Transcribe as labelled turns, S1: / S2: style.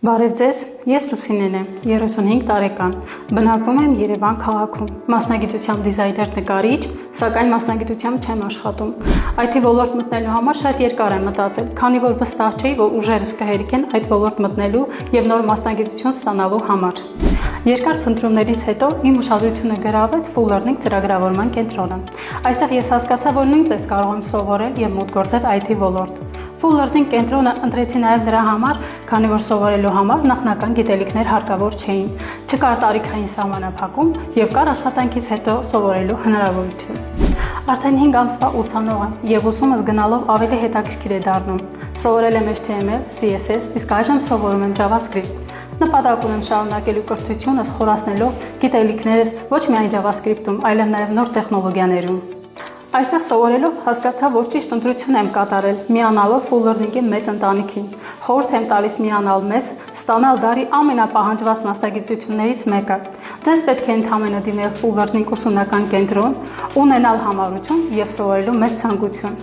S1: Բարև ձեզ, ես Լուսինեն եմ, 35 տարեկան, բնակվում եմ Երևան քաղաքում, մասնագիտությամբ դիզայներ նկարիչ, սակայն մասնագիտությամբ չեմ աշխատում։ IT ոլորտ մտնելու համար շատ երկար եմ մտածել, քանի որ վստահ չէի, որ ուժերս կհերիքեն այդ ոլորտ մտնելու եւ նոր մասնագիտություն ստանալու համար։ Երկար փնտրումներից հետո իմ ուշադրությունը գրավեց Full Learning ծրագրավորման կենտրոնը։ Այստեղ ես հասկացա, որ նույնպես կարող եմ սովորել եւ մուտք գործել IT ոլորտ։ Full Learning կենտրոնը ընտրեցի նաև դրա համար, քանի որ սովորելու համար նախնական գիտելիքներ հարկավոր չէին, չկար տարիքային սահմանափակում եւ կար աշխատանքից հետո սովորելու հնարավորություն։ Արդեն 5 ամսվա ուսանող եմ եւ ուսումս գնալով ավելի հետաքրքիր է դառնում։ Սովորել եմ HTML, CSS, իսկ այժմ սովորում եմ JavaScript։ Նպատակ ունեմ շարունակելու կրթությունս խորացնելով գիտելիքներս ոչ միայն JavaScript-ում, այլև նաև նոր տեխնոլոգիաներում։ Այստեղ սովորելով հասկացա, որ ճիշտ ընտրություն եմ կատարել, միանալով Full Learning-ի մեծ ընտանիքին։ Խորհուրդ եմ տալիս միանալ մեզ, ստանալ դարի ամենապահանջված մասնագիտություններից մեկը։ Ձեզ պետք է ընդհանրապես դիմել Full Learning ուսումնական կենտրոն, ունենալ համառություն եւ սովորելու մեծ ցանկություն։